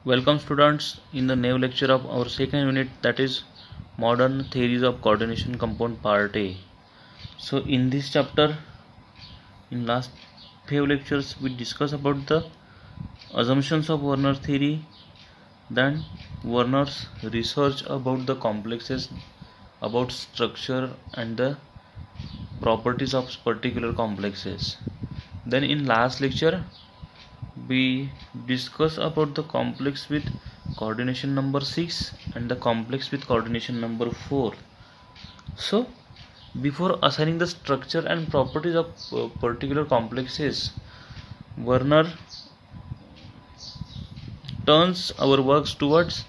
Welcome students in the new lecture of our second unit, that is modern theories of coordination compound part A. So in this chapter, in last few lectures we discuss about the assumptions of Werner theory, then Werner's research about the complexes, about structure and the properties of particular complexes. Then in last lecture we discuss about the complex with coordination number 6 and the complex with coordination number 4. So before assigning the structure and properties of particular complexes, Werner turns our works towards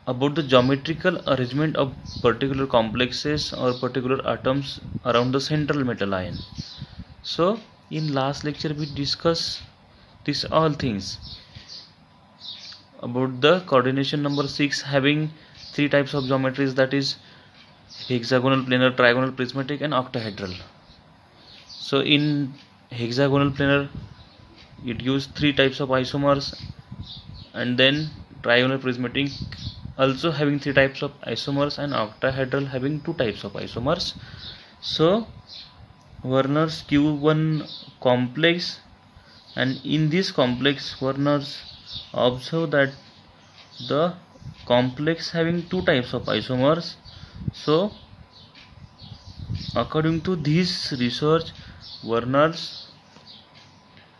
about the geometrical arrangement of particular complexes or particular atoms around the central metal ion. So in last lecture we discuss these all things about the coordination number 6 having three types of geometries, that is hexagonal, planar, trigonal, prismatic and octahedral. So in hexagonal planar it gives three types of isomers, and then trigonal prismatic also having three types of isomers, and octahedral having two types of isomers. So Werner's give one complex, and in this complex Werner's observe that the complex having two types of isomers. So according to this research, Werner's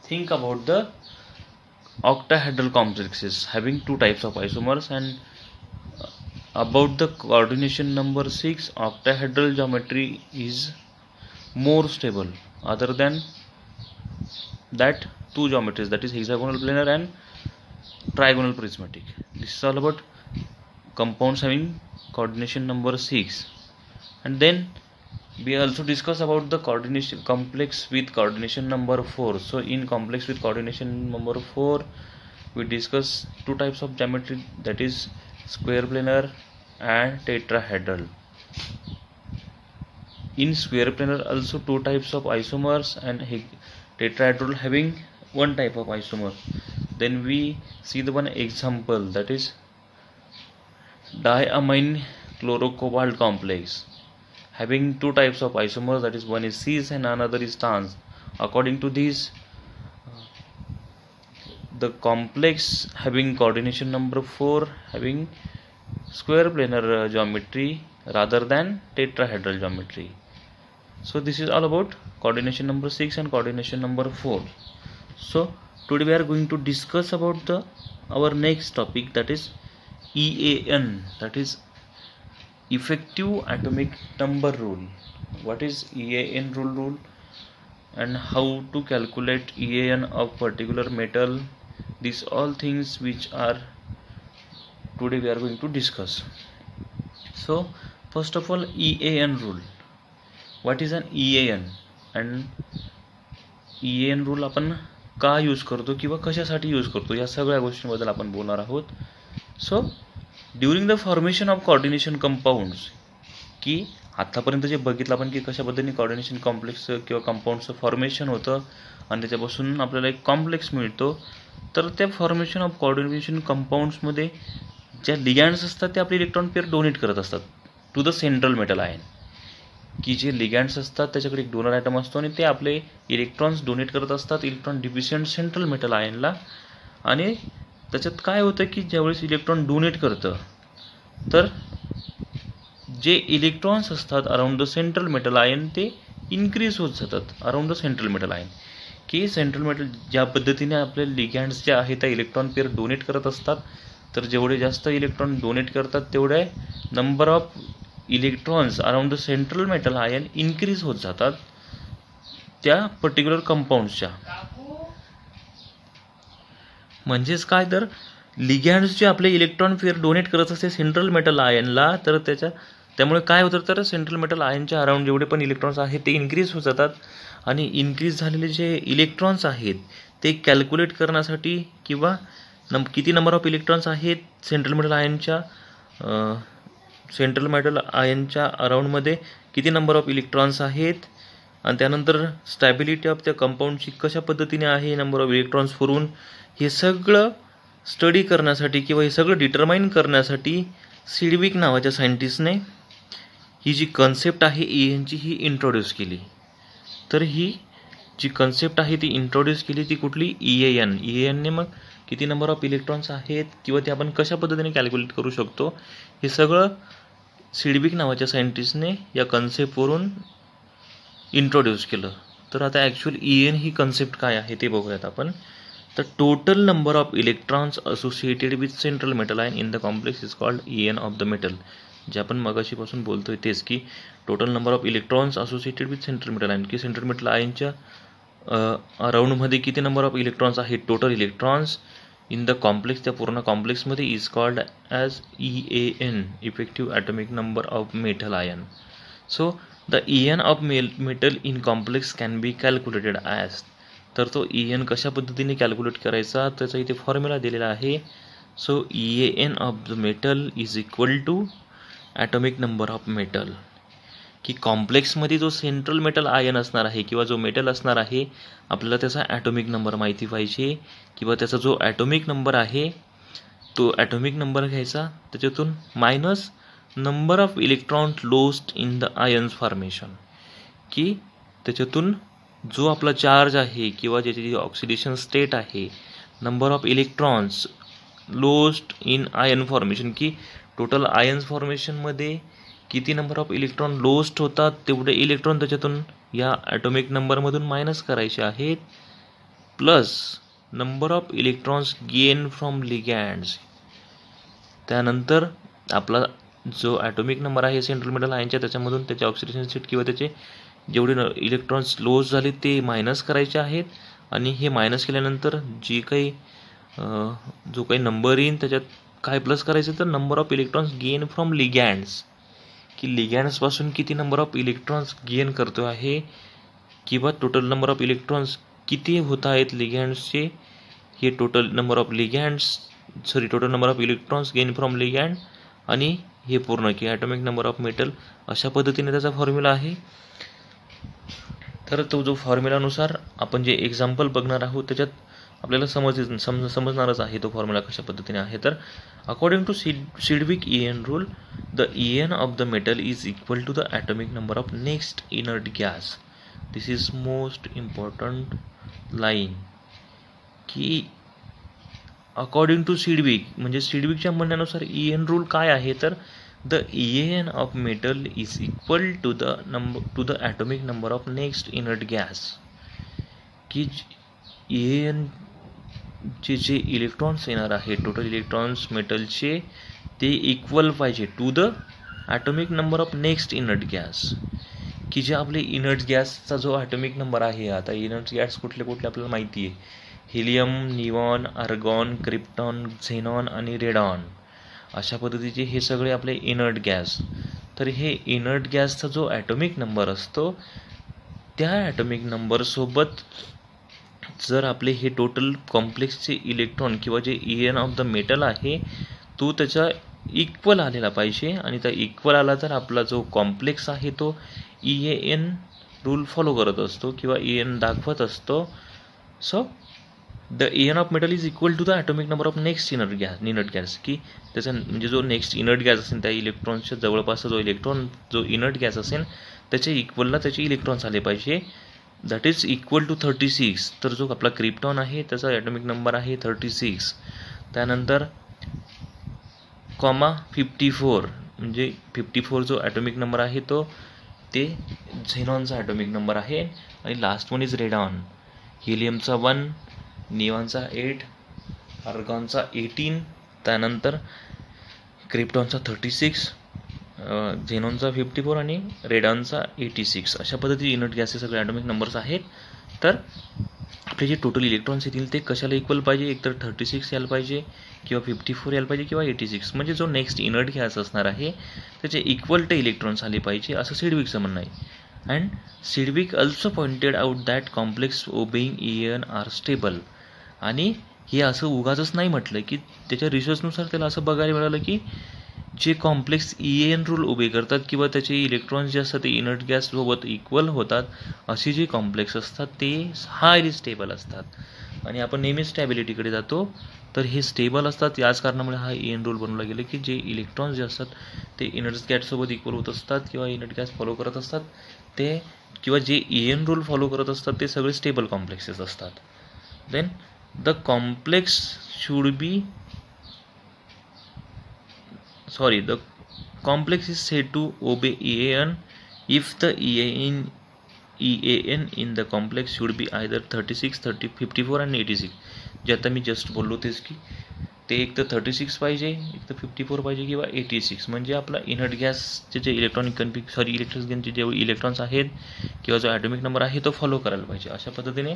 think about the octahedral complexes having two types of isomers, and about the coordination number 6, octahedral geometry is more stable other than that two geometries, that is hexagonal planar and trigonal prismatic. This is all about compounds having coordination number 6. And then we also discuss about the coordination complex with coordination number 4. So in complex with coordination number 4 we discuss two types of geometry, that is square planar and tetrahedral. In square planar also two types of isomers, and tetrahedral having one type of isomer. Then we see the one example, that is diamine chlorocobalt complex having two types of isomers, that is one is cis and another is trans. According to this, the complex having coordination number 4 having square planar geometry rather than tetrahedral geometry. So this is all about coordination number 6 and coordination number 4. So today we are going to discuss about our next topic, that is EAN, that is effective atomic number rule. What is EAN rule and how to calculate EAN of particular metal, these all things which are today we are going to discuss. So first of all, EAN rule. What is an EAN and EAN rule आपण का use करतो किंवा कशासाठी use करतो, या सगळ्या गोष्टींबद्दल आपण बोलणार आहोत. So during the formation of coordination compounds, की आतापर्यंत जे बघितलं आपण की कशा पद्धतीने कोऑर्डिनेशन कॉम्प्लेक्स किंवा कंपाऊंडचं फॉर्मेशन होतं आणि त्याच्यापासून आपल्याला एक कॉम्प्लेक्स मिळतो. तर त्या फॉर्मेशन ऑफ कोऑर्डिनेशन कंपाऊंड्समध्ये ज्या लिगॅंड्स असतात ते आपले इलेक्ट्रॉन पेअर डोनेट करत असतात to the central metal ion, की जे लिगॅंड्स असतात त्याच्याकडे एक डोनर आयटम असतो आणि ते आपले इलेक्ट्रॉन्स डोनेट करत असतात इलेक्ट्रॉन डिफिशियंट सेंट्रल मेटल आयनला. आणि त्याच्यात काय होतं की ज्यावेळेस इलेक्ट्रॉन डोनेट करतं तर जे इलेक्ट्रॉन्स असतात around the central metal ion ते इन्क्रीज होत जातात around the central metal ion, की सेंट्रल मेटल ज्या पद्धतीने आपले लिगॅंड्स जे आहेत त्या इलेक्ट्रॉन पेअर डोनेट करत असतात, तर जेवढे जास्त इलेक्ट्रॉन डोनेट करतात तेवढे number of electrons around the central metal ion increase होत जातात त्या पर्टिक्युलर कंपाऊंड्सच्या. म्हणजेच काय, तर लिगॅंड्स जे आपले इलेक्ट्रॉन पेअर डोनेट करत असते सेंट्रल मेटल आयनला, तर त्यामुळे काय होतं, तर सेंट्रल मेटल आयनच्या अराउंड जेवढे पण इलेक्ट्रॉन्स आहेत ते इन्क्रीज होत जातात. आणि इन्क्रीज झालेले जे इलेक्ट्रॉन्स आहेत ते कॅल्क्युलेट करण्यासाठी किंवा किती नंबर ऑफ इलेक्ट्रॉन्स आहेत सेंट्रल मेटल आयनच्या अराउंडमध्ये किती नंबर ऑफ इलेक्ट्रॉन्स आहेत, आणि त्यानंतर स्टॅबिलिटी ऑफ त्या कंपाऊंडची कशा पद्धतीने आहे, नंबर ऑफ इलेक्ट्रॉन्स फरून, हे सगळं स्टडी करण्यासाठी किंवा हे सगळं डिटरमाइन करण्यासाठी सिडविक नावाच्या सायंटिस्टने ही जी कन्सेप्ट आहे EN ची ही इंट्रोड्यूस केली. तर ही जी कन्सेप्ट आहे ती इंट्रोड्यूस केली ती कुठली? EAN ने मग किती नंबर ऑफ इलेक्ट्रॉन्स आहेत किंवा ते आपण कशा पद्धतीने कॅल्क्युलेट करू शकतो हे सगळं सिडविक नावाच्या सायंटिस्टने या कन्सेप्टवरून इंट्रोड्यूस केलं. तर आता ॲक्च्युअल EN ही कन्सेप्ट काय आहे ते बघूयात आपण. तर total number of electrons associated with central metal ion in the complex is called EN of the metal. जे आपण मगाशीपासून बोलतोय तेच की total number of electrons associated with central metal ion की सेंट्रल मेटल आयनच्या अराउंडमध्ये किती नंबर ऑफ इलेक्ट्रॉन्स आहेत total electrons in the complex त्या पूर्ण कॉम्प्लेक्समध्ये is called as EAN effective atomic number of metal ion. So the EN of metal in complex can be calculated as. तर तो EN कशा पद्धतीने कॅल्क्युलेट करायचा त्याचा इथे फॉर्म्युला दिलेला आहे. So EAN of the metal is equal to atomic number of metal. की कॉम्प्लेक्समध्ये जो सेंट्रल मेटल आयन असणार आहे किंवा जो मेटल असणार आहे आपल्याला त्याचा ॲटॉमिक नंबर माहिती पाहिजे किंवा त्याचा जो ॲटॉमिक नंबर आहे तो ॲटॉमिक नंबर घ्यायचा त्याच्यातून minus number of electron lost in the ions formation. की त्याच्यातून जो आपला चार्ज आहे किंवा ज्याची जी ऑक्सिडेशन स्टेट आहे number of electrons lost in ion formation की टोटल आयन्स फॉर्मेशनमध्ये किती नंबर ऑफ इलेक्ट्रॉन लोस्ट होतात तेवढे इलेक्ट्रॉन त्याच्यातून या ॲटॉमिक नंबरमधून मायनस करायचे आहेत plus number of electrons gain from ligands. त्यानंतर आपला जो ॲटॉमिक नंबर आहे सेंट्रल मेटल आयनच्या त्याच्यामधून त्याचे ऑक्सिडेशन स्टेट किंवा त्याचे जेवढे इलेक्ट्रॉन्स लॉस झाले ते मायनस करायचे आहेत आणि हे मायनस केल्यानंतर जी काही जो काही नंबर येईल त्याच्यात काय प्लस करायचं तर number of electrons gain from ligands की लिगँड्सपासून किती नंबर ऑफ इलेक्ट्रॉन्स गेन करतो आहे किंवा टोटल नंबर ऑफ इलेक्ट्रॉन्स किती होत आहेत लिगँड्सचे हे total number of total number of electrons gain from ligand आणि हे पूर्ण की ॲटॉमिक नंबर ऑफ मेटल अशा पद्धतीने त्याचा फॉर्म्युला आहे. तर तो जो फॉर्म्युलानुसार आपण जे एक्झाम्पल बघणार आहोत त्याच्यात आपल्याला समजणारच आहे तो फॉर्म्युला कशा पद्धतीने आहे. तर according to Sidgwick EN rule the EN of the metal is equal to the atomic number of next inert gas. This is most important line की अकॉर्डिंग टू सिडविक म्हणजे सिडविकच्या म्हणण्यानुसार EN रूल काय आहे तर the EAN of metal is equal to the atomic number of next inert gas. की EAN जे electrons येणार आहे टोटल इलेक्ट्रॉन्स मेटलचे ते इक्वल पाहिजे to the atomic number of next inert gas. की जे आपले इनर्ट गॅसचा जो ॲटॉमिक नंबर आहे आता इनर्ट गॅस कुठले आपल्याला माहिती आहे helium, neon, argon, krypton, xenon आणि रेडॉन अशा पद्धतीचे हे सगळे आपले इनर्ट गॅस. तर हे इनर्ट गॅसचा जो ॲटॉमिक नंबर असतो त्या ॲटॉमिक नंबरसोबत जर आपले हे टोटल कॉम्प्लेक्सचे इलेक्ट्रॉन किंवा जे EN ऑफ द मेटल आहे तो त्याचा इक्वल आलेला पाहिजे आणि त्या इक्वल आला तर आपला जो कॉम्प्लेक्स आहे तो EAN रूल फॉलो करत असतो किंवा EN दाखवत असतो. So the EN of metal is equal to the atomic number of next inert gas की त्याचा म्हणजे जो नेक्स्ट इनर्ट गॅस असेल त्या इलेक्ट्रॉन्सच्या जवळपासचा जो इनर्ट गॅस असेल त्याच्या इक्वलला त्याचे इलेक्ट्रॉन्स आले पाहिजे दॅट इज इक्वल टू 36. तर जो आपला क्रिप्टॉन आहे त्याचा ॲटॉमिक नंबर आहे 36. त्यानंतर 54 म्हणजे 54 जो ॲटॉमिक नंबर आहे तो ते झेनॉनचा ॲटॉमिक नंबर आहे आणि लास्ट वन इज रेडॉन. हिलियमचा 1, निऑनचा 8, आर्गॉनचा 18, त्यानंतर क्रिप्टॉनचा 36, झेनॉनचा 54 आणि रेडॉनचा 86. अशा पद्धतीने इनर्ट गॅसचे सगळे ॲटॉमिक नंबर्स आहेत. तर आपले जे टोटल इलेक्ट्रॉन्स येतील ते कशाला इक्वल पाहिजे एकतर 36 यायला पाहिजे किंवा 54 यायला पाहिजे किंवा 86 म्हणजे जो नेक्स्ट इनर्ट गॅस असणार आहे त्याचे इक्वल ते इलेक्ट्रॉन्स आले पाहिजे असं सिडविकचं म्हणणं आहे. And Sidgwick also pointed out that complex obeying EN are stable. आणि हे असं उगाचच नाही म्हटलं की त्याच्या रिसर्चनुसार त्याला असं बघायला मिळालं की जे कॉम्प्लेक्स EN रूल उभे करतात किंवा त्याचे इलेक्ट्रॉन्स जे असतात ते इनर्ट गॅससोबत इक्वल होतात असे जे कॉम्प्लेक्स असतात ते हायली स्टेबल असतात. आणि आपण नेहमीच स्टॅबिलिटीकडे जातो. तर हे स्टेबल असतात. याच कारणामुळे हा EN रूल बनवला गेला की जे इलेक्ट्रॉन्स जे असतात ते इनर्ट गॅससोबत इक्वल होत असतात किंवा इनर्ट गॅस फॉलो करत असतात ते, किंवा जे EN रूल फॉलो करत असतात ते सगळे स्टेबल कॉम्प्लेक्सेस असतात. Then the complex should be the complex is said to obey EAN if the EAN in the complex should be either 36, 30, 54 and 86. जे आता मी जस्ट बोललो तेच की ते एक तर 36 पाहिजे, एक तर 54 पाहिजे किंवा 86. म्हणजे आपला इनर्ट गॅसचे जे इलेक्ट्रॉनिक जे इलेक्ट्रॉन्स आहेत किंवा जो ॲटॉमिक नंबर आहे तो फॉलो करायला पाहिजे. अशा पद्धतीने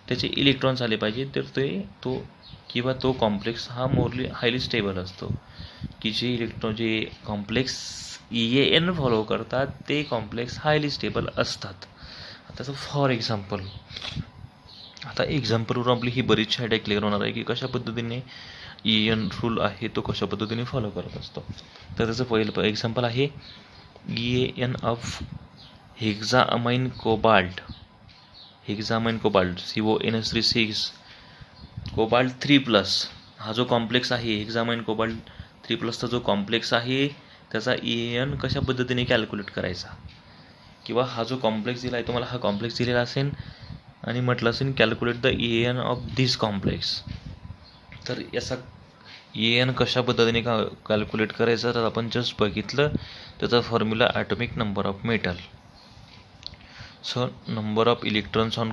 त्याचे इलेक्ट्रॉन्स आले पाहिजे. तर तो कॉम्प्लेक्स हा मोरली हायली स्टेबल असतो. की जे कॉम्प्लेक्स EAN फॉलो करतात ते कॉम्प्लेक्स हायली स्टेबल असतात. आता फॉर एक्झाम्पल, आता एक्झाम्पलवरून आपली ही बरीचशी आयडिया क्लिअर होणार आहे की कशा पद्धतीने EAN रूल आहे तो कशा पद्धतीने फॉलो करत असतो. तर त्याचं पहिलं एक्झाम्पल आहे EAN of hexamine cobalt CONS36 cobalt 3+. हा जो कॉम्प्लेक्स आहे हेक्झामाइन कोबाल्ट 3+चा जो कॉम्प्लेक्स आहे त्याचा EAN कशा पद्धतीने कॅल्क्युलेट करायचा, किंवा हा जो कॉम्प्लेक्स दिला आहे तुम्हाला हा कॉम्प्लेक्स दिलेला असेल आणि म्हटलं असेल calculate the EAN of this complex. तर याचा EAN कशा पद्धतीने कॅल्क्युलेट करायचा तर आपण जस्ट बघितलं. त्याचा formula atomic number of metal. So number of electrons on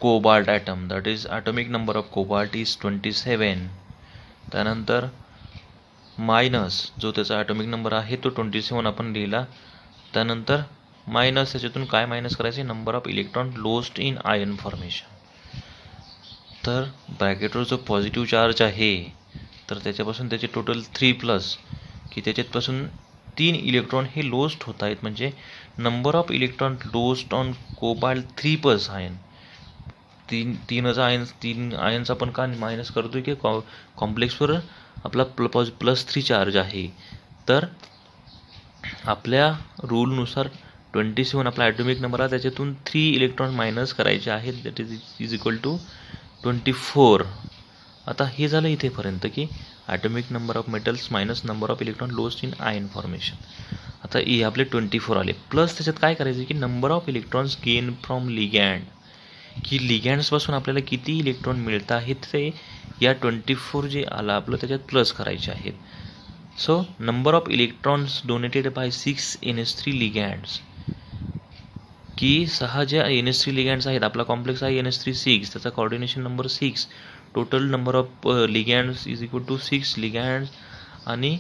cobalt atom, that is atomic number of cobalt is 27. त्यानंतर मायनस जो त्याचा ॲटॉमिक नंबर आहे तो 27 आपण लिहिला. त्यानंतर मायनस त्याच्यातून काय मायनस करायचे, number of electron lost in ion formation. तर ब्रॅकेटवर जो पॉझिटिव्ह चार्ज आहे तर त्याच्यापासून त्याचे टोटल 3+, की त्याच्यापासून 3 इलेक्ट्रॉन हे लोस्ट होत आहेत. म्हणजे number of electron lost on cobalt 3+ ion. तीन आयन्स आपण का मायनस करतोय की कॉम्प्लेक्सवर आपला +3 चार्ज आहे. तर आपल्या रूलनुसार 27 आपला ॲटॉमिक नंबर आहे त्याच्यातून 3 इलेक्ट्रॉन मायनस करायचे आहेत. That is equal to 24. आता हे झालं इथेपर्यंत की atomic number of metals minus number of electron lost in ion formation. आता आपले 24 आले. प्लस त्याच्यात काय करायचं की number of electrons gain from ligand, की लिगॅन्ड्सपासून आपल्याला किती इलेक्ट्रॉन मिळत आहेत ते या 24 जे आला आपलं त्याच्यात प्लस करायचे आहेत. So number of electrons donated by 6 NH3 लिगॅन्ड्स, की 6 जे NH3 लिगॅन्ड्स आहेत. आपला कॉम्प्लेक्स आहे NH3 त्याचा coordination number 6. Total number of ligands is equal to 6 ligands. आणि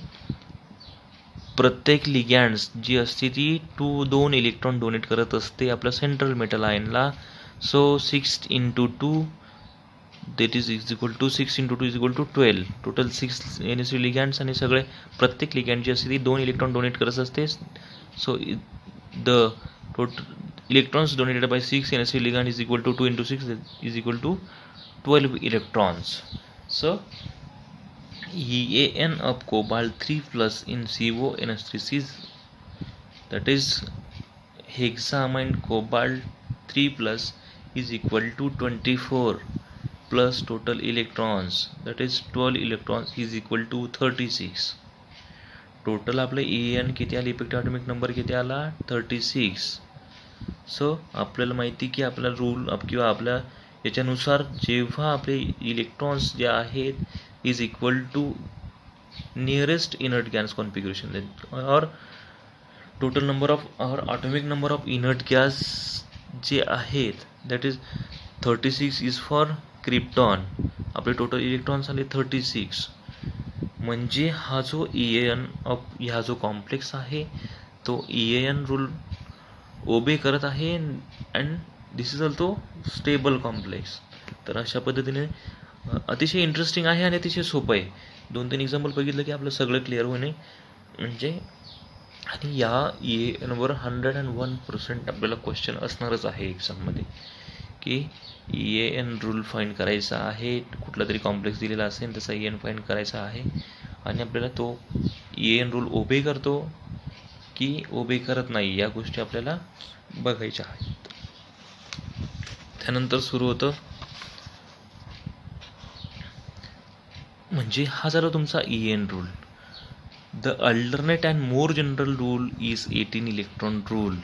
प्रत्येक लिगॅन्ड्स जी असते ती 2 इलेक्ट्रॉन डोनेट करत असते आपल्या central metal आयनला. So 6 × 2 that is equal to 6 × 2 is equal to 12. Total 6 NH3 लिगॅन्ड्स आणि सगळे प्रत्येक लिगॅन्ड जी असते ती 2 इलेक्ट्रॉन डोनेट करत असते. So the total electrons donated by 6 NH3 ligand is equal to 2 × 6 is equal to 12 electrons. So EAN of cobalt 3+ in CONS36, that is hexamine cobalt 3+ is equal to 24 plus total electrons, that is 12 electrons is equal to 36. Total आपले EAN किती आले, effective atomic number किती आला 36. So आपल्याला माहिती की आपला rule किंवा आपल्या याच्यानुसार जेव्हा आपले इलेक्ट्रॉन्स जे आहेत is equal to nearest inert gas configuration और टोटल नंबर ऑफ और atomic number of inert gas जे आहेत that is 36 is for krypton. आपले टोटल इलेक्ट्रॉन्स आले 36. म्हणजे हा जो EAN ऑफ ह्या जो कॉम्प्लेक्स आहे तो EAN रूल ओबे करत आहे and this is also stable complex. तर अशा पद्धतीने अतिशय इंटरेस्टिंग आहे आणि अतिशय सोपं आहे. 2-3 एक्झाम्पल बघितलं की आपलं सगळं क्लिअर होणे म्हणजे. आणि या EANवर 101% आपल्याला क्वेश्चन असणारच आहे एक्झाममध्ये की EAN रूल फाईंड करायचा आहे. कुठला तरी कॉम्प्लेक्स दिलेला असेल त्याचा EAN फाईंड करायचा आहे आणि आपल्याला तो EAN रूल ओबे करतो की ओबे करत नाही या गोष्टी आपल्याला बघायच्या आहेत. त्यानंतर सुरू होतं म्हणजे हा झाला तुमचा EN rule. The alternate and more general rule is 18 electron rule.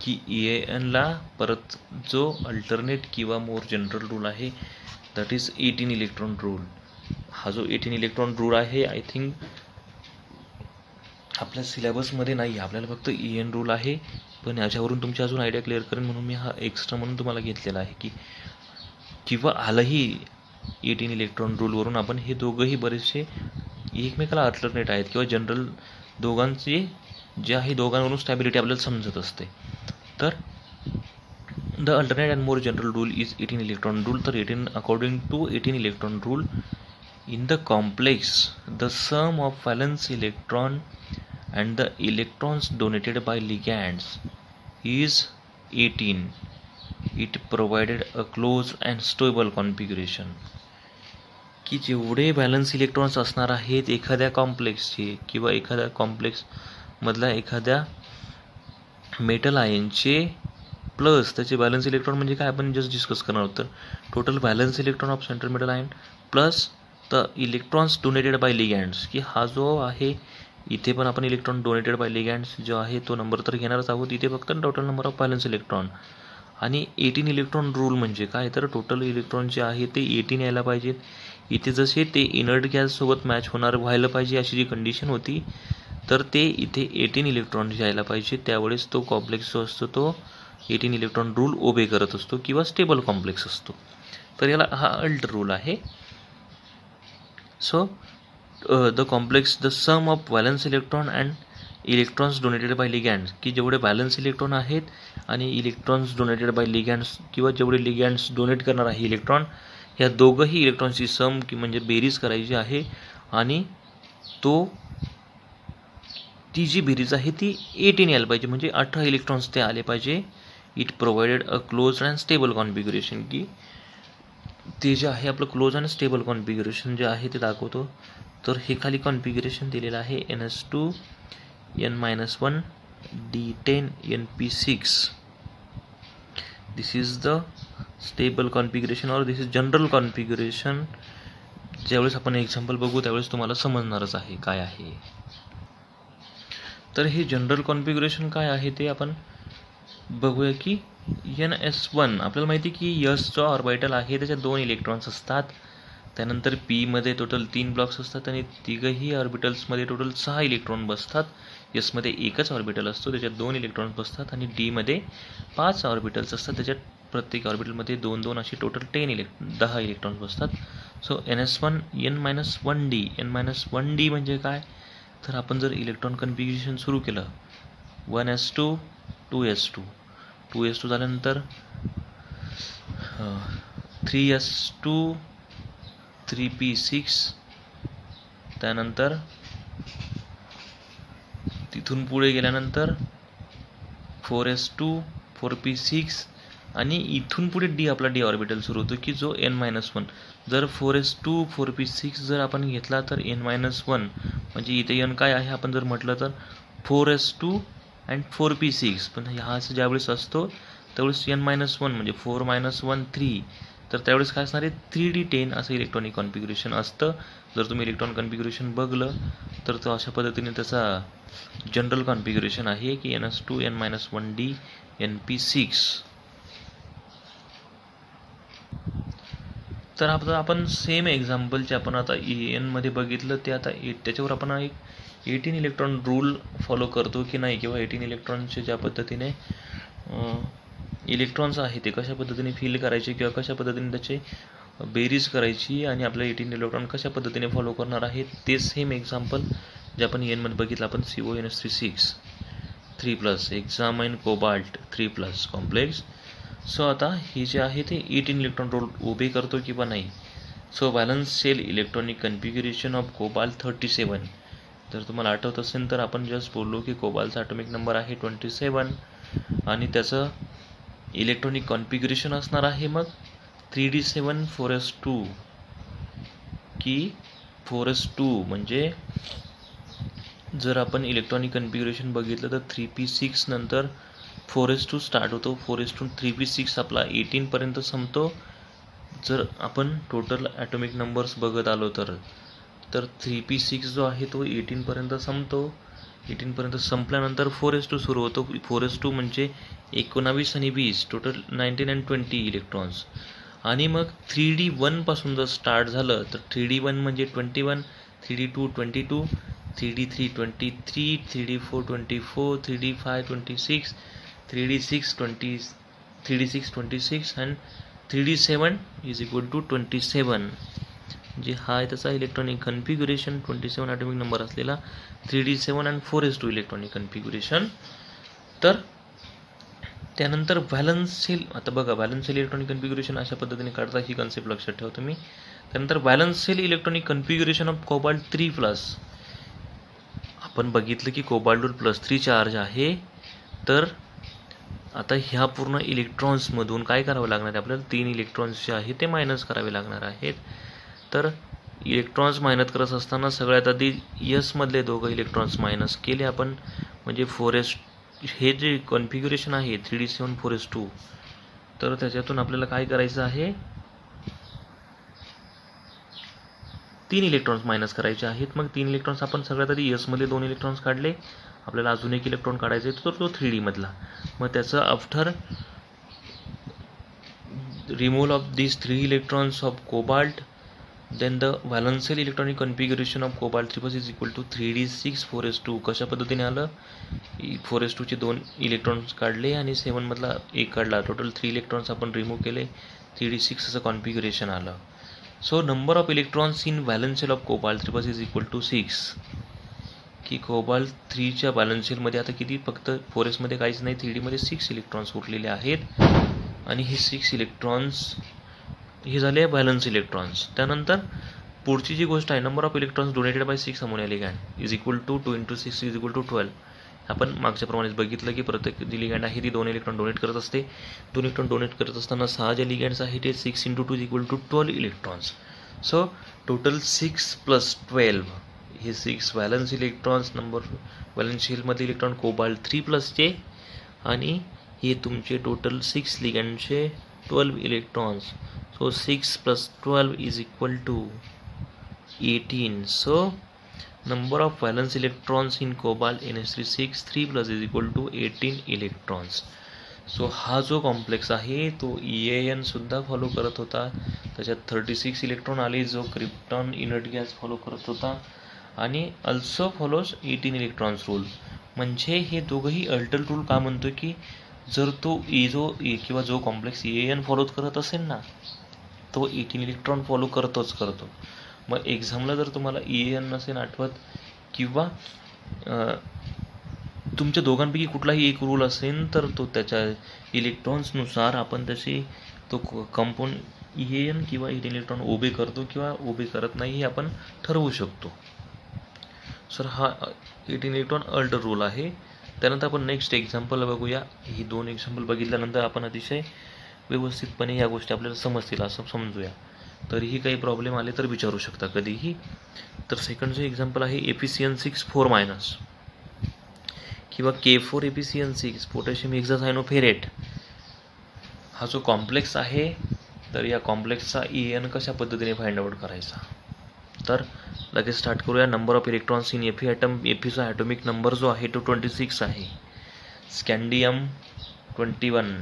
की EN ला परत जो अल्टरनेट किंवा मोर जनरल रूल आहे दॅट इज 18 इलेक्ट्रॉन रूल. हा जो 18 इलेक्ट्रॉन रूल आहे आय थिंक आपल्या सिलेबसमध्ये नाही, आपल्याला फक्त EN रूल आहे. पण याच्यावरून तुमची अजून आयडिया क्लिअर करेन म्हणून मी हा एक्स्ट्रा म्हणून तुम्हाला घेतलेला आहे की किंवा आलंही 18 इलेक्ट्रॉन रूलवरून आपण हे दोघंही बरेचसे एकमेकाला अल्टरनेट आहेत किंवा जनरल दोघांचे जे आहे दोघांवरून स्टॅबिलिटी आपल्याला समजत असते. तर the alternate and more general rule is 18 electron rule. तर 18 according to 18 electron rule in the complex the sum of valence electron and the electrons donated by ligands is 18. It provided a close and stable configuration. की जेवढे valence electrons असणार आहेत एखाद्या कॉम्प्लेक्सचे किंवा एखाद्या complex मधल्या एखाद्या मेटल आयनचे प्लस त्याचे व्हॅलन्स इलेक्ट्रॉन म्हणजे काय आपण जस्ट डिस्कस करणार आहोत. तर total valence electron of central metal ion plus the electrons donated by ligands. की हा जो आहे इथे पण आपण इलेक्ट्रॉन डोनेटेड बाय लिगँड्स जो आहे तो नंबर तर घेणारच आहोत. इथे फक्त total number of valence electron आणि 18 इलेक्ट्रॉन रूल म्हणजे काय तर टोटल इलेक्ट्रॉन जे आहे ते 18 यायला पाहिजेत. इथे जसे ते इनर्ट गॅससोबत मॅच व्हायला पाहिजे अशी जी कंडिशन होती तर ते इथे 18 इलेक्ट्रॉन यायला पाहिजे. त्यावेळेस तो कॉम्प्लेक्स जो असतो तो 18 इलेक्ट्रॉन रूल ओबे करत असतो किंवा स्टेबल कॉम्प्लेक्स असतो. तर याला हा अल्ट रूल आहे. So the complex the sum of valence electron and electrons donated by ligands. की जेवढे व्हॅलन्स इलेक्ट्रॉन आहेत आणि इलेक्ट्रॉन्स डोनेटेड बाय लिगँड्स किंवा जेवढे लिगँड्स डोनेट करणार आहे इलेक्ट्रॉन ह्या दोघंही इलेक्ट्रॉन्सची सम की म्हणजे बेरीज करायची आहे आणि ती जी बेरीज आहे ती 18 यायला पाहिजे म्हणजे 18 इलेक्ट्रॉन्स ते आले पाहिजे. It provided a close and stable configuration. की ते जे आहे आपलं क्लोज अँड स्टेबल कॉन्फिगरेशन जे आहे ते दाखवतो. तर हे खाली कॉन्फिगरेशन दिलेलं आहे NS2 N-1 D10 NP6. This is the stable configuration और दिस इज जनरल कॉन्फिगरेशन. ज्यावेळेस आपण एक्झाम्पल बघू त्यावेळेस तुम्हाला समजणारच आहे काय आहे. तर हे जनरल कॉन्फिगरेशन काय आहे ते आपण बघूया. की NS1 आपल्याला माहिती की S जो ऑर्बिटल आहे त्याच्यात 2 इलेक्ट्रॉन्स असतात. त्यानंतर P मध्ये टोटल 3 ब्लॉक्स असतात आणि तिघही ऑर्बिटल्समध्ये टोटल 6 इलेक्ट्रॉन बसतात. S मध्ये एकच ऑर्बिटल असतो त्याच्यात 2 इलेक्ट्रॉन्स बसतात आणि D मध्ये 5 ऑर्बिटल्स असतात त्याच्यात प्रत्येक ऑर्बिटलमध्ये 2-2 अशी टोटल 10 इलेक्ट्रॉन्स बसतात. So NS1 N-1D. N-1D म्हणजे काय तर आपण जर इलेक्ट्रॉन कन्फिग्युरेशन सुरू केलं 1s2 2s2 2s2 झाल्यानंतर 3s2 3p6 त्यानंतर तिथून पुढे गेल्यानंतर 4s2 4p6 आणि इथून पुढे D आपला D ऑर्बिटल सुरू होतो की जो N-1. जर 4s2 4p6 जर आपण घेतला तर N-1 म्हणजे इथे N काय आहे आपण जर म्हटलं तर 4s2 अँड 4p6. पण ह्या ज्यावेळेस असतो त्यावेळेस N-1 म्हणजे 4-1 3 तर त्यावेळेस काय असणार आहे 3D10 असं इलेक्ट्रॉनिक कॉन्फिगरेशन असतं. जर तुम्ही इलेक्ट्रॉन कॉन्फिगरेशन बघलं तर तो अशा पद्धतीने त्याचा जनरल कॉन्फिगरेशन आहे की NS2 N-1D NP6. तर आता आपण सेम एक्झाम्पलचे आपण आता EN मध्ये बघितलं ते आता त्याच्यावर आपण एक 18 इलेक्ट्रॉन रूल फॉलो करतो की नाही किंवा 18 इलेक्ट्रॉनचे ज्या पद्धतीने इलेक्ट्रॉन्स आहे ते कशा पद्धतीने फिल करायचे किंवा कशा पद्धतीने त्याचे बेरीज करायची आणि आपल्या 18 इलेक्ट्रॉन कशा पद्धतीने फॉलो करणार आहेत ते सेम एक्झाम्पल जे आपण EN मध्ये बघितलं आपण CONS36 3+ एक्झामाइन कोबाल्ट 3+ कॉम्प्लेक्स. सो आता हे जे आहे ते 18 इलेक्ट्रॉन रोल ओबे करतो किंवा नाही. So valence shell electronic configuration of cobalt 37. जर तुम्हाला आठवत असेल तर आपण जस्ट बोललो की कोबाल्टचा ॲटॉमिक नंबर आहे 27 आणि त्याचं इलेक्ट्रॉनिक कॉन्फिग्युरेशन असणार आहे मग 3d7 4s2 की 4s2 म्हणजे जर आपण इलेक्ट्रॉनिक कन्फिग्युरेशन बघितलं तर 3p6 नंतर 4s2 स्टार्ट होतो. 4s2 3p6 आपला 18 पर्यंत संपतो. जर आपण टोटल ॲटॉमिक नंबर्स बघत आलो तर 3p6 जो आहे तो 18पर्यंत संपतो. 18पर्यंत संपल्यानंतर 4s2 सुरू होतो. 4s2 म्हणजे 19 आणि 20 टोटल 19 आणि 20 इलेक्ट्रॉन्स. आणि मग 3d1 पासून जर स्टार्ट झालं तर 3d1 म्हणजे 21, 3d2 22, 3d3 23, 3d4 24, 3d5 26, 3d6 20, 3d6 26 and 3d7 is equal to 27. जे हा आहे त्याचा इलेक्ट्रॉनिक कन्फिग्युरेशन 27 ॲटॉमिक नंबर असलेला 3d7 आणि 4s2 इलेक्ट्रॉनिक कन्फिग्युरेशन. तर त्यानंतर व्हॅलन्स सेल. आता बघा व्हॅलन्स सेल इलेक्ट्रॉनिक कन्फिग्युरेशन अशा पद्धतीने काढता, ही कन्सेप्ट लक्षात ठेवा तुम्ही. त्यानंतर valence shell electronic configuration of cobalt 3+. आपण बघितलं की कोबाल्टवर +3 चार्ज आहे. तर आता ह्या पूर्ण इलेक्ट्रॉन्समधून काय करावं लागणार आहे आपल्याला, 3 इलेक्ट्रॉन्स जे आहे ते मायनस करावे लागणार आहेत. तर इलेक्ट्रॉन्स मायनस करत असताना सगळ्यात आधी यसमधले दोघं इलेक्ट्रॉन्स मायनस केले आपण, म्हणजे 4s हे जे कॉन्फिग्युरेशन आहे 3d7 4s2. तर त्याच्यातून आपल्याला काय करायचं आहे, 3 इलेक्ट्रॉन्स मायनस करायचे आहेत. मग 3 इलेक्ट्रॉन्स आपण सगळ्यात आधी यसमधले 2 इलेक्ट्रॉन्स काढले. आपल्याला अजून एक इलेक्ट्रॉन काढायचा आहे तर तो 3d मधला. मग त्याचं after removal of this 3 electrons of cobalt, then the valence cell electronic configuration of cobalt 3+ is equal to 3d6 4s2. कशा पद्धतीने आलं, 4s2 चे 2 इलेक्ट्रॉन्स काढले आणि 7 मधला एक काढला. टोटल 3 इलेक्ट्रॉन्स आपण रिमूव्ह केले. 3d6 असं कॉन्फिग्युरेशन आलं. So number of electrons in valence shell of cobalt 3+ is equal to 6. की कोबाल्ट 3च्या व्हॅलन्स सेलमध्ये आता किती, फक्त 4s मध्ये काहीच नाही, 3d मध्ये 6 इलेक्ट्रॉन्स उरलेले आहेत. आणि हे 6 इलेक्ट्रॉन्स हे झाले व्हॅलन्स इलेक्ट्रॉन्स. त्यानंतर पुढची जी गोष्ट आहे, number of electrons donated by 6 ammonia ligand is equal to 2 × 6 is equal to 12. आपण मागच्याप्रमाणेच बघितलं की प्रत्येक जी लिगँड आहे ती 2 इलेक्ट्रॉन डोनेट करत असते. 2 इलेक्ट्रॉन डोनेट करत असताना 6 ज्या लिगँड्स आहे ते 6 × 2 is equal to 12 electrons. So total 6 + 12 हे 6 व्हॅलन्स इलेक्ट्रॉन्स नंबर व्हॅलन्स शेलमध्ये इलेक्ट्रॉन कोबाल्ट 3+चे, आणि हे तुमचे टोटल 6 लिगँडचे 12 electrons. So 6 + 12 is equal to 18. So number of valence electrons in cobalt NH3 3+ is equal to 18 electrons. So हा जो complex आहे तो EAN सुद्धा फॉलो करत होता. त्याच्यात 36 इलेक्ट्रॉन आले जो क्रिप्टॉन इनर्ट गॅस फॉलो करत होता, आणि अल्सो फॉलोज 18 इलेक्ट्रॉन्स रूल. म्हणजे हे दोघंही अल्टर रूल का म्हणतो की जर तो किंवा जो कॉम्प्लेक्स EAN फॉलो करत असेल ना, तो 18 इलेक्ट्रॉन फॉलो करतो. मग एक्झामला जर तुम्हाला EAN नसेल आठवत, किंवा तुमच्या दोघांपैकी कुठलाही एक रूल असेल, तर तो त्याच्या इलेक्ट्रॉन्सनुसार आपण त्याची तो कंपाऊंड EAN किंवा 18 इलेक्ट्रॉन ओबे करतो किंवा ओबे करत नाही हे आपण ठरवू शकतो. सर हा 18 इलेक्ट्रॉन अल्टर रूल आहे. त्यानंतर आपण नेक्स्ट एक्झाम्पल बघूया. ही 2 एक्झाम्पल बघितल्यानंतर आपण अतिशय व्यवस्थितपणे या गोष्टी आपल्याला समजतील असं समजूया. तरीही काही प्रॉब्लेम आले तर विचारू शकता कधीही. तर सेकंड जे एक्झाम्पल आहे ApCN6 4- किंवा K4ApCN6 पोटॅशियम हेक्सासायनोफेरेट. हा जो कॉम्प्लेक्स आहे, तर या कॉम्प्लेक्सचा EAN कशा पद्धतीने फाइंड आउट करायचा, तर लगेच स्टार्ट करूया. Number of electrons in Fe atom. Feचा ॲटॉमिक नंबर जो आहे तो 26 आहे. Scandium 21,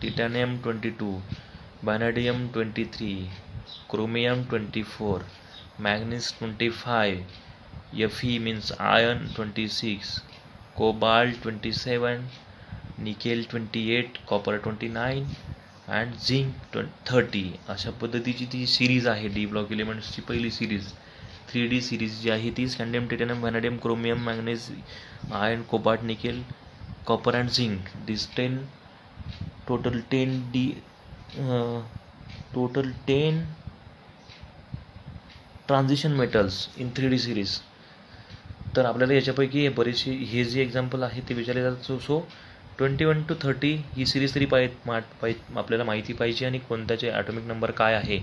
titanium 22, vanadium 23, chromium 24, manganese 25, Fe means iron 26, cobalt 27, nickel 28, copper 29 and zinc 30. अशा पद्धतीची ती सिरीज आहे डी ब्लॉक एलिमेंट्सची पहिली सिरीज 3D सिरीज जी आहे ती scandium, titanium, vanadium, chromium, manganese, iron, cobalt, nickel, copper and zinc. This 10 total 10 transition metals in 3D series. तर आपल्याला याच्यापैकी बरेचसे हे जे एक्झाम्पल आहे ते विचारले जातात. सो 21 to 30 ही सिरीज तरी आपल्याला माहिती पाहिजे, आणि कोणत्याचे ॲटॉमिक नंबर काय आहे.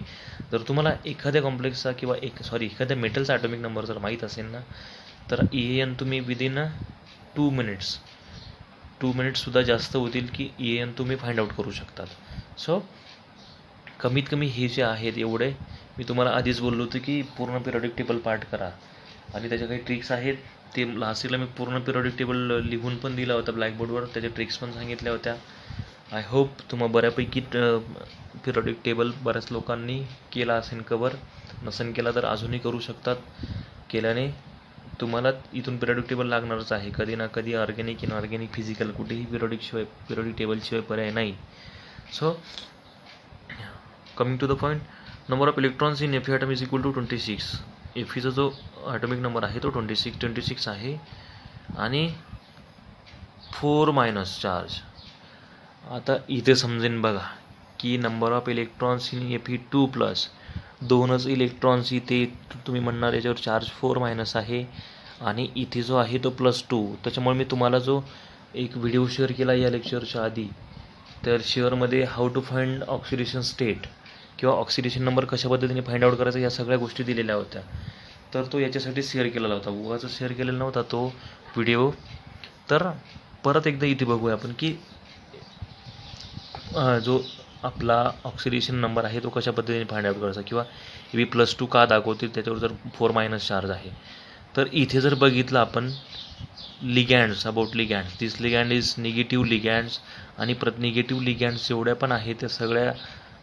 जर तुम्हाला एखाद्या कॉम्प्लेक्सचा किंवा एखाद्या मेटलचा ॲटॉमिक नंबर जर माहीत असेल ना, तर EAN तुम्ही विदिन 2 मिनिट्ससुद्धा जास्त होतील की EAN तुम्ही फाइंड आउट करू शकतात. सो कमीत कमी हे जे आहेत एवढे मी तुम्हाला आधीच बोललो होतो की पूर्ण पिरियॉडिक टेबल पाठ करा, आणि त्याच्या काही ट्रिक्स आहेत ते लास्टला मी पूर्ण पिरियॉडिक टेबल लिहून पण दिला होता ब्लॅकबोर्डवर, त्याच्या ट्रिक्स पण सांगितल्या होत्या. आय होप तुम्हाला बऱ्यापैकी पिरियॉडिक टेबल बऱ्याच लोकांनी केला असेल कवर, नसेल केला तर अजूनही करू शकतात. केल्याने तुम्हाला इथून पिरियॉडिक टेबल लागणारच आहे कधी ना कधी. ऑर्गॅनिक इनऑर्गॅनिक फिजिकल कुठेही पिरियॉडिक टेबलशिवाय पर्याय नाही. So coming to the point, number of electrons in Fe atom is equal to 26. Feचा जो ॲटॉमिक नंबर आहे तो 26 आहे आणि 4 मायनस चार्ज. आता इथे समजेन बघा की number of electrons in Fe2+, दोनच इलेक्ट्रॉन्स इथे तुम्ही म्हणणार याच्यावर चार्ज 4 मायनस आहे आणि इथे जो आहे तो +2. त्याच्यामुळे मी तुम्हाला जो एक व्हिडिओ शेअर केला या लेक्चरच्या आधी, तर शेअरमध्ये how to find oxidation state किंवा ऑक्सिडेशन नंबर कशा पद्धतीने फाइंड आउट करायचा या सगळ्या गोष्टी दिलेल्या होत्या. तर तो याच्यासाठी शेअर केलेला होता, उगाच शेअर केलेला नव्हता तो व्हिडिओ. तर परत एकदा इथे बघूया आपण की जो आपला ऑक्सिडेशन नंबर आहे तो कशा पद्धतीने फाइंड आउट करायचा, किंवा Fe+2 का दाखवते त्याच्यावर जर 4 मायनस चार्ज आहे. तर इथे जर बघितलं आपण लिगँड्स, about लिगँड्स, this ligand is negative लिगँड्स, आणि निगेटिव्ह लिगँड्स जेवढ्या पण आहेत त्या सगळ्या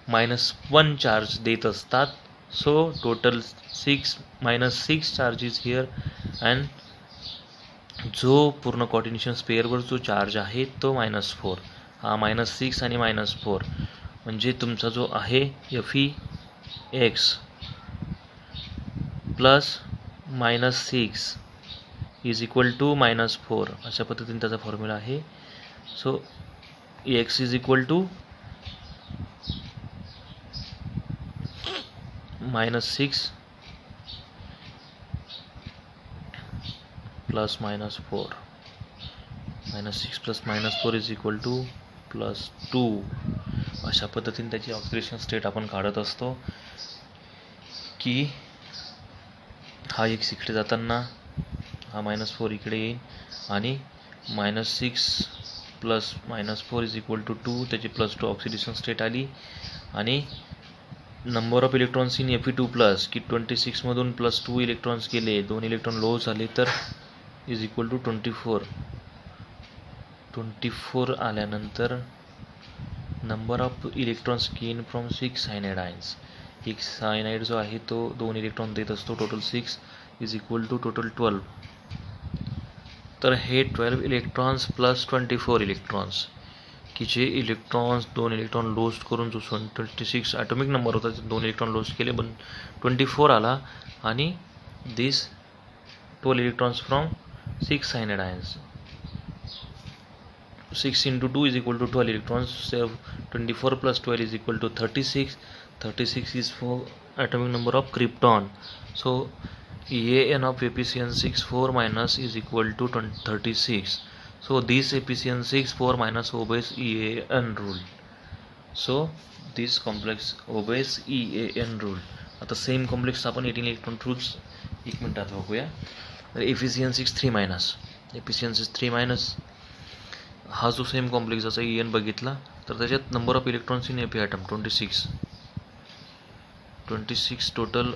-1 चार्ज देत असतात. So total -6 charges here, and जो पूर्ण कोऑर्डिनेशन स्पेअरवर जो चार्ज आहे तो -4. हा -6 आणि -4 म्हणजे तुमचा जो आहे Fex plus -6 is equal to -4, अशा पद्धतीने त्याचा फॉर्म्युला आहे. So X is equal to -6 plus -4, -6 plus -4 is equal to +2. अशा पद्धतीने त्याची ऑक्सिडेशन स्टेट आपण काढत असतो की हा X इकडे जाताना हा -4 इकडे येईल आणि -6 प्लस -4 इज इक्वल टू 2, त्याची +2 ऑक्सिडेशन स्टेट आली. आणि number of electrons in Fe2+, की 26मधून +2 इलेक्ट्रॉन्स गेले, 2 इलेक्ट्रॉन लो झाले, तर इज इक्वल टू 24 आल्यानंतर number of electrons gain from 6 cyanide ions. एक सायनाइड जो आहे तो 2 इलेक्ट्रॉन देत असतो, total 6 is equal to total 12. तर हे 12 इलेक्ट्रॉन्स प्लस 24 इलेक्ट्रॉन्स, की जे इलेक्ट्रॉन्स 2 इलेक्ट्रॉन लोस्ट करून जो 26 ॲटॉमिक नंबर होता ते 2 इलेक्ट्रॉन लोस्ट केले, पण 24 आला. आणि दिस 12 electrons from 6 cyanide ions, 6 into 2 is equal to 12 electrons, so 24 plus 12 is equal to 36. 36 is for atomic number of krypton. So EAN of Apc6 4 minus is equal to 36. So this Apc6 4 minus obeys EAN rule. So this complex obeys EAN rule. आता same complex आपण 18 electron truths 1 मिनिटात बघूया. तर Apc6 3 minus, Apc6 3 minus हा जो same complex जसा EN बघितला, तर त्याच्यात number of electrons in Fe atom 26 total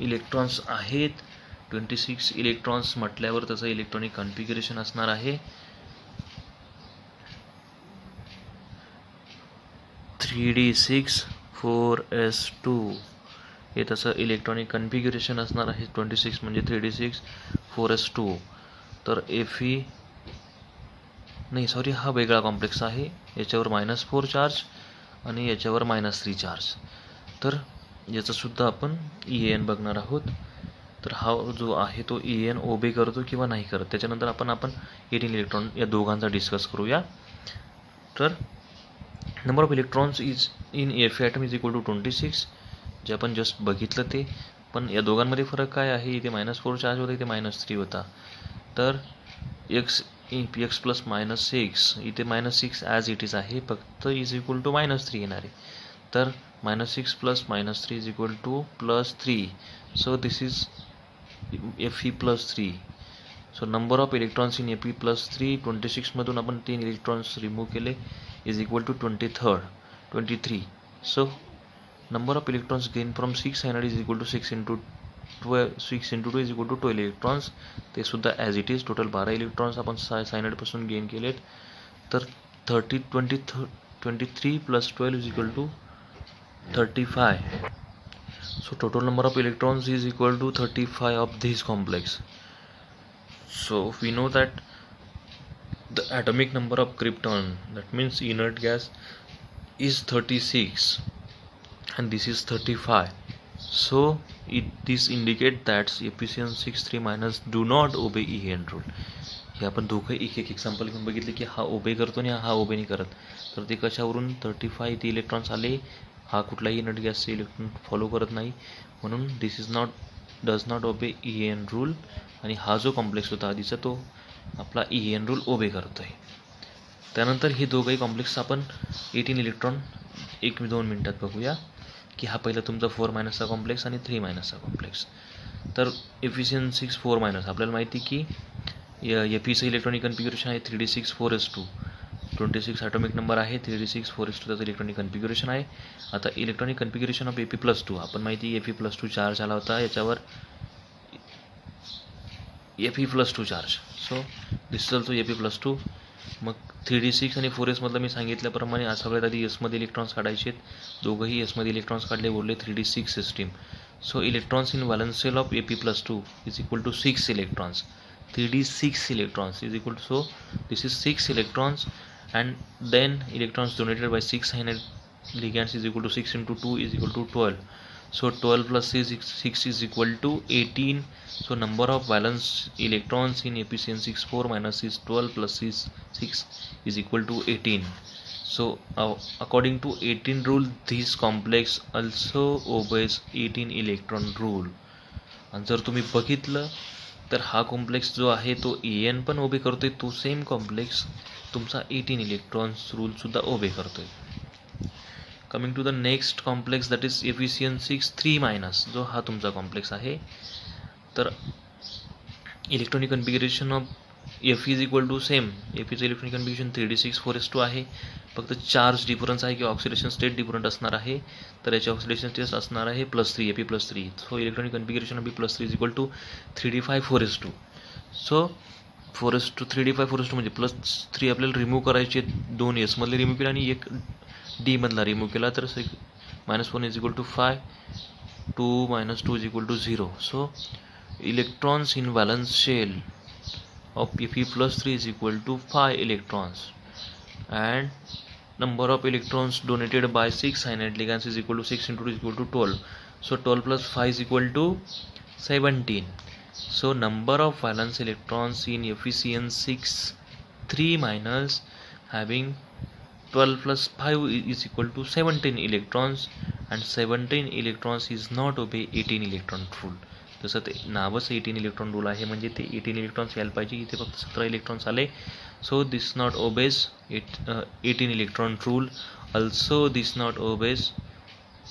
electrons आहेत. 26 इलेक्ट्रॉन्स म्हटल्यावर त्याचं इलेक्ट्रॉनिक कॉन्फिगरेशन असणार आहे 3d6 4s2. हे त्याचं इलेक्ट्रॉनिक कॉन्फिगरेशन असणार आहे 26 म्हणजे 3d6 4s2. तर हा वेगळा कॉम्प्लेक्स आहे, याच्यावर -4 चार्ज आणि याच्यावर -3 चार्ज. तर याचंसुद्धा आपण EAN बघणार आहोत. तर हा जो आहे तो EAN ओबे करतो किंवा नाही करत, त्याच्यानंतर आपण 18 इलेक्ट्रॉन या दोघांचा डिस्कस करूया. तर number of electrons is in Fe atom is equal to 26, जे आपण जस्ट बघितलं ते. पण या दोघांमध्ये फरक काय आहे, इथे -4 चार्ज होता, इथे -3 होता. तर X प्लस -6, इथे -6 ॲज इट इज आहे, फक्त इज इक्वल टू -3 येणार आहे. तर -6 plus -3 is equal to +3. So this is Fe+3. So number of electrons in Fe+3, 26मधून आपण 3 इलेक्ट्रॉन्स रिमूव्ह केले, is equal to 23. So number of electrons gained from 6 cyanide is equal to 6 into 12, 6 into 2 is equal to 12 electrons. ते सुद्धा as it is total 12 electrons आपण cyanide पासून gain केलेत. तर 23 plus 12 is equal to 35. So total number of electrons is equal to 35 of this complex. So we know that the atomic number of krypton, that means inert gas, is 36 and this is 35. So this indicate that Fe6 3- do not obey EN rule. हे आपण दोघं एक example घेऊन बघितले की हा ओबे करतो आणि हा ओबे नाही करत. तर ते कशावरून 35 ते इलेक्ट्रॉन्स आले, हा कुठलाही नट गॅसचे इलेक्ट्रॉन फॉलो करत नाही, म्हणून this is does not obey EN rule. आणि हा जो कॉम्प्लेक्स होता आधीचा तो आपला EN रूल ओबे करतोय. त्यानंतर हे दोघंही कॉम्प्लेक्स आपण 18 इलेक्ट्रॉन 1-2 मिनिटात बघूया की हा पहिला तुमचा 4- चा कॉम्प्लेक्स आणि 3- चा कॉम्प्लेक्स. तर Fe6 4- आपल्याला माहिती की Feचं इलेक्ट्रॉनिक कन्फिग्युरेशन आहे 3d6 4s2. 26 ॲटॉमिक नंबर आहे, 3d6 4s2 त्याचं इलेक्ट्रॉनिक कन्फिग्युरेशन आहे. आता इलेक्ट्रॉनिक कन्फिग्युरेशन ऑफ Fe+2 आपण माहिती Fe+2 चार्ज आला होता याच्यावर, Fe+2 चार्ज. सो दिस चालतो Fe+2. मग 3d6 आणि 4s मधलं मी सांगितल्याप्रमाणे सगळ्यात आधी एसमध्ये इलेक्ट्रॉन्स काढायचे आहेत. दोघंही एसमध्ये इलेक्ट्रॉन्स काढले, बोलले 3d6 system. So electrons in valence shell of Fe+2 is equal to 6 electrons. 3d6 electrons is equal to, so this is 6 electrons, and then electrons donated by 6 cyanide ligands is equal to 6 into 2 is equal to 12. So 12 plus 6 is equal to 18. So number of valence electrons in Fe6 4- is 12 plus 6 is equal to 18. So according to 18 rule, this complex also obeys 18 electron rule. आणि जर तुम्ही बघितलं तर हा complex जो आहे तो EN पण ओबे करतोय, तो सेम कॉम्प्लेक्स तुमचा 18 इलेक्ट्रॉन्स रूल सुद्धा ओबे करतोय. Coming to the next complex, that is Fe6 3-, जो हा तुमचा कॉम्प्लेक्स आहे. तर electronic configuration of Fe is equal to same. Feचं इलेक्ट्रॉनिक कन्फिग्युरेशन 3d6 4s2 आहे, फक्त चार्ज डिफरन्स आहे किंवा ऑक्सिडेशन स्टेट डिफरंट असणार आहे. तर याची ऑक्सिडेशन स्टेट असणार आहे +3 Fe+3. So electronic configuration of Fe+3 is equal to 3d5 4s2. So 4s2 3d5 4s2 म्हणजे +3 आपल्याला रिमूव्ह करायचे, 2 s मधले रिमूव्ह केला आणि 1 d मधला रिमूव्ह केला, तर -1 is equal to 5, 2 - 2 is equal to 0. So electrons in valence shell of Fe+3 is equal to 5 electrons, and number of electrons donated by 6 cyanide ligands is equal to 6 into 2 is equal to 12. So 12 plus 5 is equal to 17. So number of valence electrons in Fe6 3- having 12 plus 5 is equal to 17 electrons, and 17 electrons is not obey 18 electron rule. जसं ते नावच 18 electron rule आहे, म्हणजे ते 18 electrons यायला पाहिजे, इथे फक्त 17 इलेक्ट्रॉन्स आले. So this not obeys 18 electron rule. Also this not obeys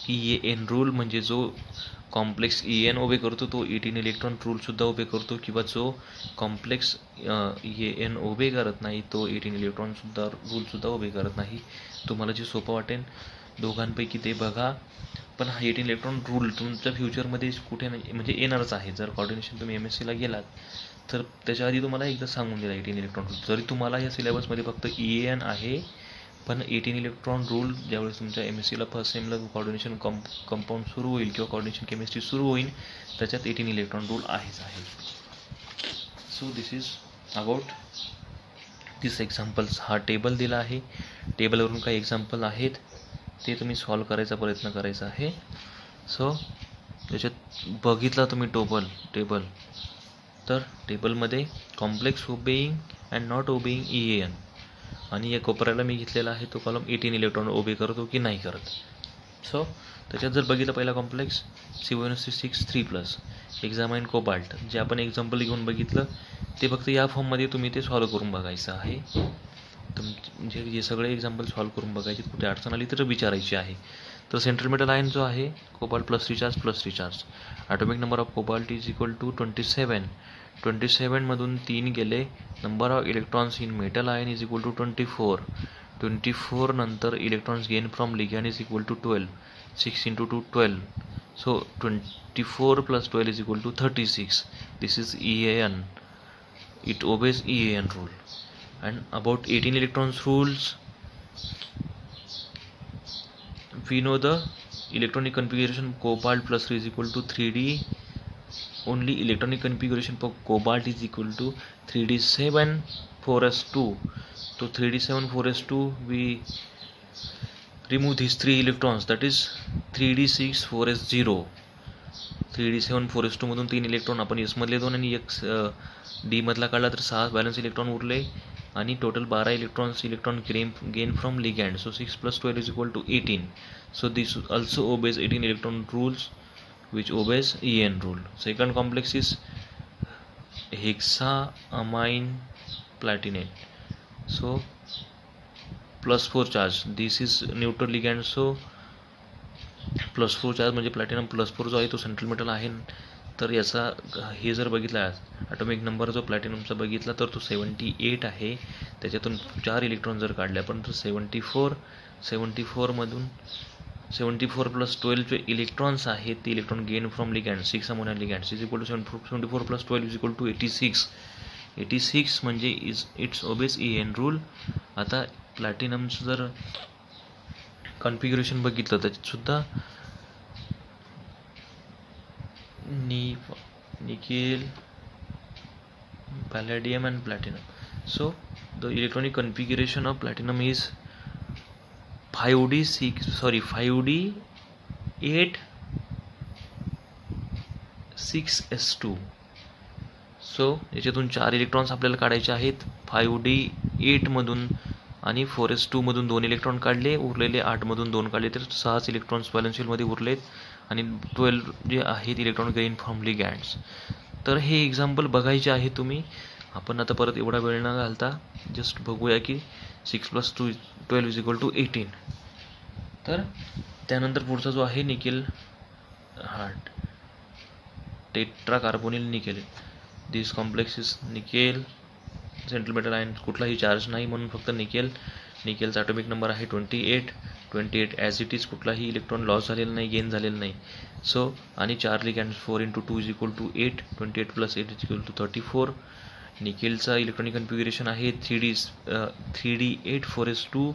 EN rule, म्हणजे जो कॉम्प्लेक्स EN ओबे करतो तो 18 इलेक्ट्रॉन रूल सुद्धा ओबे करतो, किंवा जो कॉम्प्लेक्स EN ओबे करत नाही तो 18 इलेक्ट्रॉन सुद्धा रूल सुद्धा ओबे करत नाही. तुम्हाला जे सोपं वाटेल दोघांपैकी ते बघा. पण हा 18 इलेक्ट्रॉन रूल तुमच्या फ्युचरमध्ये कुठे नाही म्हणजे येणारच आहे. जर कोऑर्डिनेशन तुम्ही MSc ला गेलात तर त्याच्या आधी तुम्हाला एकदा सांगून दिला 18 इलेक्ट्रॉन रूल. जरी तुम्हाला या सिलेबसमध्ये फक्त EN आहे, पण 18 इलेक्ट्रॉन रूल ज्यावेळेस तुमच्या MSc ला फर्स्ट सेमला कोऑर्डिनेशन कंपाऊंड सुरू होईल किंवा कोऑर्डिनेशन केमिस्ट्री सुरू होईल, त्याच्यात 18 इलेक्ट्रॉन रूल आहेच आहे. So this is about this examples. हा टेबल दिला आहे, टेबलवरून काही एक्झाम्पल आहेत ते तुम्ही सॉल्व करायचा प्रयत्न करायचा आहे. सो त्याच्यात बघितला तुम्ही टेबल, तर टेबलमध्ये कॉम्प्लेक्स ओबेईंग अँड नॉट ओबेईंग EN, आणि या कोपऱ्याला मी घेतलेला आहे तो कॉलम 18 इलेक्ट्रॉन ओबे करतो की नाही करत. सो त्याच्यात जर बघितलं पहिला कॉम्प्लेक्स C1C6 3+, एक्झामाइन कोबाल्ट, जे आपण एक्झाम्पल घेऊन बघितलं ते फक्त या फॉर्ममध्ये तुम्ही ते सॉल्व करून बघायचं आहे. म्हणजे हे सगळे एक्झाम्पल सॉल्व करून बघायचे, कुठे अडचण आली तर विचारायची आहे. तर सेंट्रल मेटल आयन जो आहे cobalt +3 charge. Atomic number of cobalt is equal to 27. 27 मधून 3 गेले. Number of electrons in metal ion is equal to 24. 24 नंतर electrons gain from ligand is equal to 12. 6 into 2 12. So 24 plus 12 is equal to 36. This is EAN. It obeys EAN rule. And about 18 electrons rules, we know the electronic configuration cobalt plus 3 is equal to 3d. Only electronic configuration for cobalt is equal to 3d7 4s2. So 3d7 4s2, we remove these 3 electrons, that is 3d6 4s0. 3d7 4s2 मधून 3 electron आपण s मधले 2 आणि एक d मधला काढला तर 6 balance electron उरले आणि total 12 electron gain from ligand. So 6 plus 12 is equal to 18. So this also obeys 18 electron rules, which obeys EN rule. Second complex is hexaamine platinate. So +4 charge, this is neutral ligand. So +4 charge म्हणजे platinum +4 जो आहे तो central metal आहे. तर याचा हे जर बघितला ॲटॉमिक नंबर जो प्लॅटिनमचा बघितला तर तो 78 आहे. त्याच्यातून 4 इलेक्ट्रॉन जर काढले आपण तर 74 मधून 74 + 12 जे इलेक्ट्रॉन्स आहेत ते electron gain from ligand 6 ammonia ligand is equal to 74 + 12 is equal to 86 म्हणजे इट्स ओबेस EN रूल. आता प्लॅटिनमचं जर कॉन्फिगरेशन बघितलं त्याच्यात सुद्धा nickel, palladium and platinum. So the electronic configuration of platinum is 5d8 6s2. So याच्यातून 4 electrons आपल्याला काढायचे आहेत. 5d8 मधून आणि 4s2 मधून 2 इलेक्ट्रॉन काढले, उरलेले 8 मधून 2 काढले तर 6 इलेक्ट्रॉन्स बॅलन्स मध्ये उरलेत आणि 12 जे आहेत इलेक्ट्रॉन गेन फ्रॉम लिगॅंड्स. तर हे एक्झाम्पल बघायचे आहे तुम्ही. आपण आता परत एवढा वेळ न घालता जस्ट बघूया की 6 + 12 इज इक्वल टू 18. तर त्यानंतर पुढचा जो आहे nickel tetra carbonyl nickel. This complex is nickel central metal ion, कुठलाही चार्ज नाही म्हणून फक्त निकेलचा ॲटॉमिक नंबर आहे 28 ॲज इट इज, कुठलाही इलेक्ट्रॉन लॉस झालेला नाही, गेन झालेलं नाही. सो आणि 4 ligand 4 × 2 is equal to 8. 28 + 8 is equal to 34. निकेलचा इलेक्ट्रॉनिक कन्फिग्युरेशन आहे 3d8 4s2.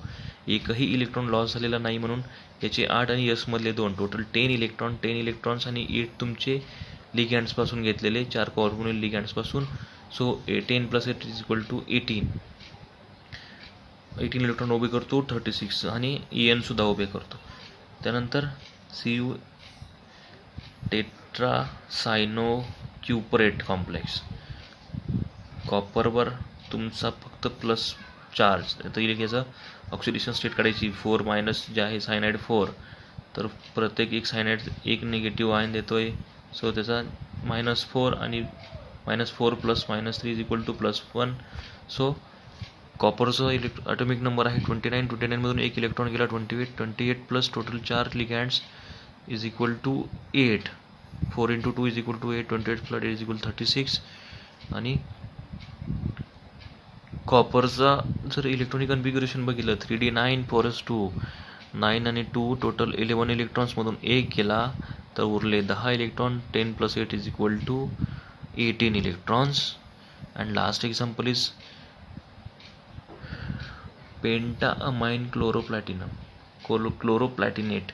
एकही इलेक्ट्रॉन लॉस झालेला नाही म्हणून याचे 8 आणि s मधले 2 टोटल 10 इलेक्ट्रॉन्स आणि 8 तुमचे लिगॅंड्सपासून घेतलेले 4 कार्बोनिल लिगॅंड्सपासून. So 10 + 8 is equal to 18 electron उभे करतो 36 आणि EN सुद्धा उभे करतो. त्यानंतर Cu टेट्रासायनोक्युपरेट कॉम्प्लेक्स. कॉपरवर तुमचा फक्त प्लस चार्ज, तर याचा ऑक्सिडेशन स्टेट काढायची 4- जे आहे सायनाइड 4, तर प्रत्येक एक सायनाइड एक निगेटिव्ह आयन देतोय. सो त्याचा -4 आणि -4 + -3 इज इक्वल टू +1. सो कॉपरचा ॲटॉमिक नंबर आहे 29 मधून एक इलेक्ट्रॉन गेला 28 plus total 4 ligands is equal to 8. 4 × 2 is equal to 8. 28 + 8 is equal 36. आणि कॉपरचा जर इलेक्ट्रॉनिक कन्फिग्युरेशन बघितलं 3d9 4s2, 9 आणि 2 टोटल 11 इलेक्ट्रॉन्समधून एक गेला तर उरले 10 electron. 10 + 8 is equal to 18 electrons. And last example is pentaammine chloroplatinate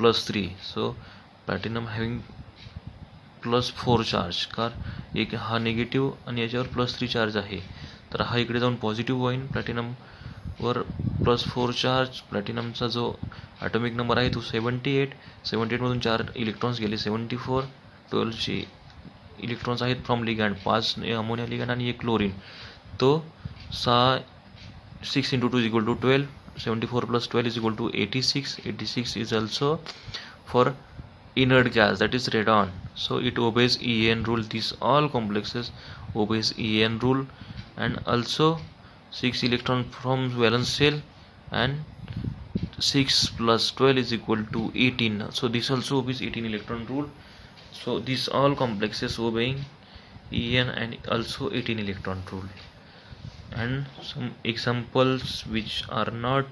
+3. So platinum having +4 charge, कार एक हा निगेटिव्ह आणि याच्यावर +3 चार्ज आहे, तर हा इकडे जाऊन पॉझिटिव्ह होईल. प्लॅटिनमवर +4 चार्ज. प्लॅटिनमचा जो ॲटॉमिक नंबर आहे तो 78 मधून 4 इलेक्ट्रॉन्स गेले 74. 12 इलेक्ट्रॉन्स आहेत फ्रॉम लिगॅंड, 5 अमोनिया लिगॅंड आणि 1 क्लोरीन. तो 6 × 2 is equal to 12. 74 + 12 is equal to 86. 86 is also for inert gas, that is radon. So it obeys EN rule. These all complexes obeys EN rule. And also 6 electron from valence shell and 6 + 12 is equal to 18. So this also obeys 18 electron rule. So these all complexes obeying EN and also 18 electron rule. and some examples which are not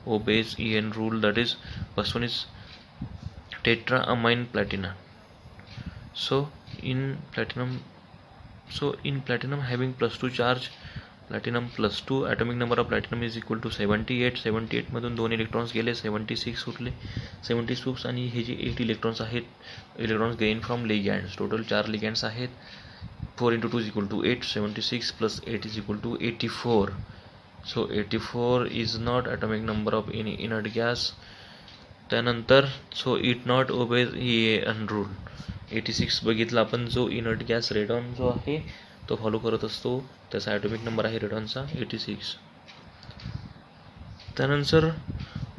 obeys En rule, that is first one is tetraamine platinum. So in platinum having +2 charge, platinum +2, atomic number of platinum is equal to 78. 78 मधून 2 electrons गेले, 76 उरले. 76 आणि हे जे 8 electrons आहेत, electrons gain from लिगँड्स, total 4 लिगँड्स आहेत. 4 × 2 is equal to 8. 76 + 8 is equal to 84. So 84 is not atomic number of any inert gas. त्यानंतर so it not obeys En rule. 86 बघितला आपण, जो इनर्ट गॅस रेडॉन जो आहे तो फॉलो करत असतो, त्याचा ॲटॉमिक नंबर आहे रेडॉनचा 86. त्यानंतर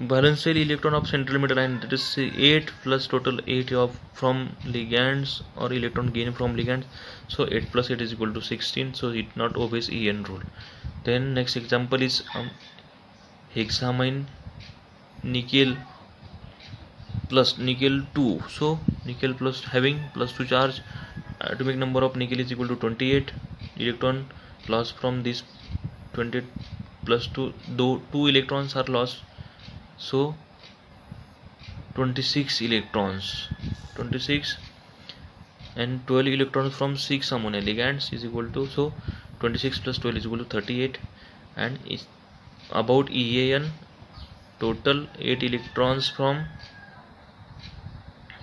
valence electron of central metal ion, that is 8 + total 8 of from ligands और electron gain from ligands. So 8 + 8 is equal to 16. So it not obeys En rule. Then next example is hexamine nickel plus nickel 2. So nickel plus having +2 charge, atomic number of nickel is equal to 28. Electron lost from this 28 plus 2, though 2 electrons are lost, so 26 electrons, 26 and 12 electrons from 6 ammonia ligands is equal to, so 26 plus 12 is equal to 38. And is about EAN, total 8 electrons from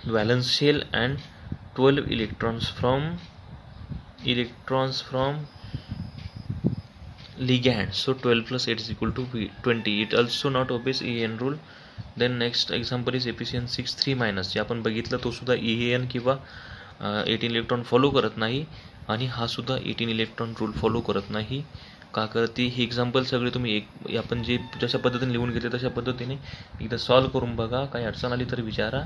valence shell and 12 electrons from ligand. So 12 plus 8 is equal to 20. It also not obeys En rule. Then next example is Fe6-3- जे आपण बघितलं तो सुद्धा En किंवा 18 electron follow करत नाही, आणि हा सुद्धा 18 इलेक्ट्रॉन रूल फॉलो करत नाही. का करते ही एक्झाम्पल सगळे तुम्ही आपण जे जशा पद्धतीने लिहून घेतले तशा पद्धतीने एकदा सॉल्व करून बघा, काही अडचण आली तर विचारा.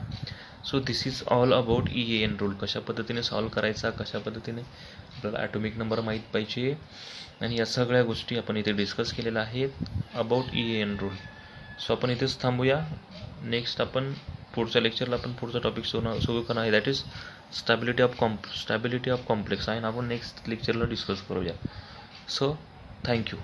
So this is all about En rule. कशा पद्धतीने सॉल्व करायचा, कशा पद्धतीने आपल्याला ॲटॉमिक नंबर माहीत पाहिजे, आणि या सगळ्या गोष्टी आपण इथे डिस्कस केलेल्या आहेत अबाउट En रूल. सो आपण इथेच थांबूया. नेक्स्ट आपण पुढच्या लेक्चरला आपण पुढचा टॉपिक सुरू करणार आहे, that is stability of complex, आणि आपण नेक्स्ट लेक्चरला डिस्कस करूया. So thank you.